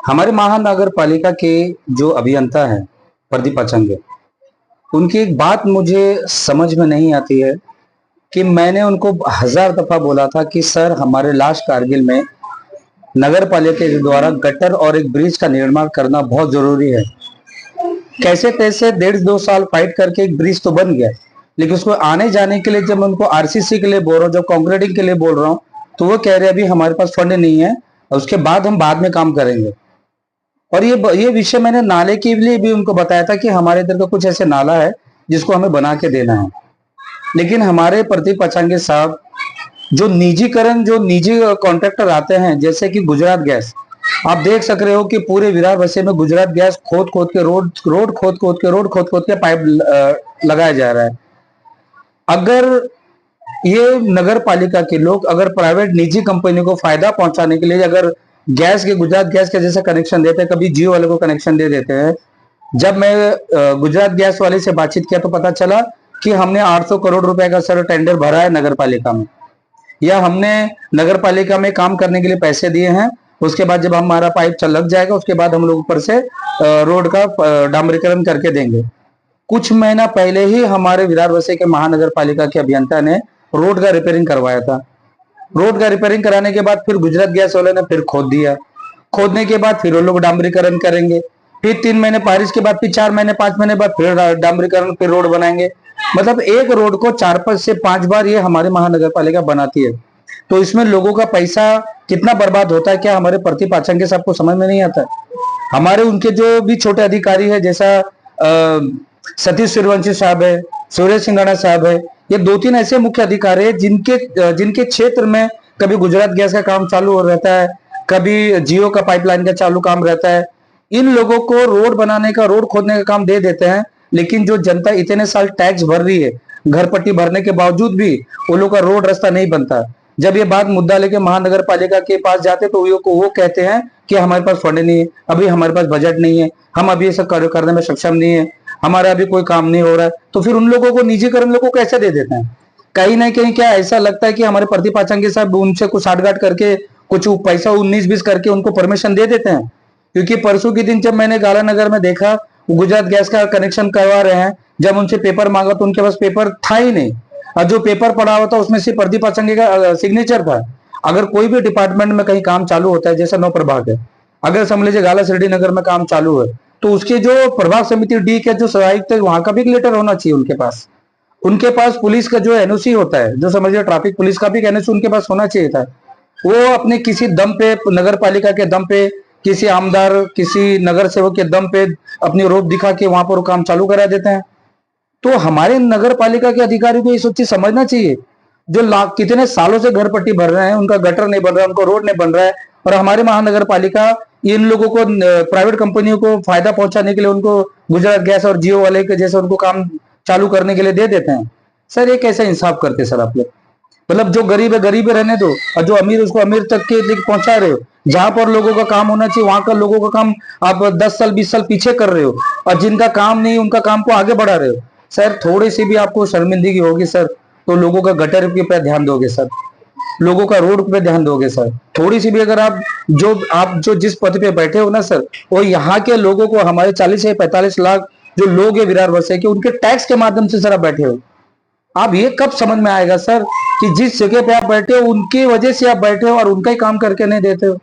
हमारे महानगर पालिका के जो अभियंता हैं प्रदीप अचंगे, उनकी एक बात मुझे समझ में नहीं आती है कि मैंने उनको 1000 दफा बोला था कि सर हमारे लास्ट कारगिल में नगर पालिका के द्वारा गटर और एक ब्रिज का निर्माण करना बहुत जरूरी है। कैसे तैसे 1.5-2 साल फाइट करके एक ब्रिज तो बन गया, लेकिन उसको आने जाने के लिए जब मैं उनको आरसीसी के लिए बोल रहा हूँ, जब कंक्रीटिंग के लिए बोल रहा हूँ, तो वो कह रहे हैं अभी हमारे पास फंड नहीं है और उसके बाद हम बाद में काम करेंगे। और ये विषय मैंने नाले के लिए भी उनको बताया था कि हमारे इधर का कुछ ऐसे नाला है जिसको हमें बना के देना है। लेकिन हमारे प्रदीप अचंगे साहब जो निजीकरण, जो निजी कॉन्ट्रैक्टर आते हैं, जैसे कि गुजरात गैस, आप देख सक रहे हो कि पूरे विरार बसे में गुजरात गैस खोद खोद के रोड खोद खोद के पाइप लगाया जा रहा है। अगर ये नगर पालिका के लोग अगर प्राइवेट निजी कंपनी को फायदा पहुंचाने के लिए अगर गैस के गुजरात गैस के जैसा कनेक्शन देते हैं, कभी जियो वाले को कनेक्शन दे देते हैं। जब मैं गुजरात गैस वाले से बातचीत किया तो पता चला कि हमने 800 करोड़ रुपए का सर टेंडर भरा है नगर पालिका में, या हमने नगर पालिका में काम करने के लिए पैसे दिए हैं। उसके बाद जब हमारा पाइप चल लग जाएगा उसके बाद हम लोग ऊपर से रोड का डामरीकरण करके देंगे। कुछ महीना पहले ही हमारे विरार बसे के महानगर पालिका के अभियंता ने रोड का रिपेयरिंग करवाया था। रोड का रिपेयरिंग कराने के बाद फिर गुजरात गैस वाले ने फिर खोद दिया। खोदने के बाद फिर वो लोग डामरीकरण करेंगे, फिर 3 महीने बारिश के बाद फिर 4 महीने 5 महीने बाद फिर डामरीकरण, फिर रोड बनाएंगे। मतलब एक रोड को 4 से 5 बार ये हमारे महानगर पालिका बनाती है। तो इसमें लोगों का पैसा कितना बर्बाद होता है, क्या हमारे प्रदीप अचंगे साहब को समझ में नहीं आता है? हमारे उनके जो भी छोटे अधिकारी है, जैसा सतीश सूर्यवंशी साहब है, सूर्य सिंघाड़ा साहब है, ये 2-3 ऐसे मुख्य अधिकारी है जिनके क्षेत्र में कभी गुजरात गैस का काम चालू हो रहता है, कभी जियो का पाइपलाइन का चालू काम रहता है। इन लोगों को रोड बनाने का, रोड खोदने का काम दे देते हैं, लेकिन जो जनता इतने साल टैक्स भर रही है, घर पट्टी भरने के बावजूद भी वो लोग का रोड रास्ता नहीं बनता। जब ये बात मुद्दा लेके महानगर पालिका के पास जाते तो वो कहते हैं कि हमारे पास फंड नहीं है, अभी हमारे पास बजट नहीं है, हम अभी ये सब कार्य करने में सक्षम नहीं है, हमारा अभी कोई काम नहीं हो रहा है। तो फिर उन लोगों को निजीकरण लोगों को कैसे दे देते हैं? कहीं ना कहीं क्या ऐसा लगता है कि हमारे प्रदीप अचंगे साहब उनसे कुछ साठगांठ करके कुछ पैसा 19-20 करके उनको परमिशन दे देते हैं? क्योंकि परसों के दिन जब मैंने गालानगर में देखा वो गुजरात गैस का कनेक्शन करवा रहे हैं, जब उनसे पेपर मांगा तो उनके पास पेपर था ही नहीं, और जो पेपर पड़ा हुआ था उसमें से प्रदीप अचंगे का सिग्नेचर था। अगर कोई भी डिपार्टमेंट में कहीं काम चालू होता है, जैसा नौ प्रभाग है, अगर समझ लीजिए गाला शिरडी नगर में काम चालू है, तो उसके जो प्रभाग समिति डी के जो सहायक थे वहां का भी लेटर होना चाहिए उनके पास। उनके पास पुलिस का जो एनओसी होता है, जो समझिए ट्रैफिक पुलिस का भी एनओसी उनके पास होना चाहिए था। वो अपने किसी दम पे, नगर पालिका के दम पे, किसी आमदार, किसी नगर सेवक के दम पे अपनी रोप दिखा के वहां पर काम चालू करा देते हैं। तो हमारे नगर पालिका के अधिकारियों को ये सब चीज समझना चाहिए। जो लाख कितने सालों से घर पट्टी भर रहे हैं, उनका गटर नहीं बन रहा है, उनको रोड नहीं बन रहा है, और हमारे महानगर पालिका इन लोगों को, प्राइवेट कंपनियों को फायदा पहुंचाने के लिए उनको गुजरात गैस और जियो वाले के जैसे उनको काम चालू करने के लिए दे देते हैं। सर ये कैसे इंसाफ करते सर आप लोग? मतलब जो गरीब है गरीब रहने दो, और जो अमीर उसको अमीर तक के लेके पहुंचा रहे हो। जहां पर लोगों का काम होना चाहिए वहां का लोगों का काम आप 10 साल 20 साल पीछे कर रहे हो, और जिनका काम नहीं उनका काम को आगे बढ़ा रहे हो। सर थोड़ी सी भी आपको शर्मिंदगी होगी सर, तो लोगों का गटर के पे ध्यान दोगे सर, लोगों का रोड पे ध्यान दोगे सर। थोड़ी सी भी अगर आप जो जिस पद पे बैठे हो ना सर, वो यहाँ के लोगों को, हमारे 40 से 45 लाख जो लोग है विरार बसे के, उनके टैक्स के माध्यम से सर आप बैठे हो। आप ये कब समझ में आएगा सर कि जिस जगह पे आप बैठे हो उनकी वजह से आप बैठे हो और उनका ही काम करके नहीं देते हो?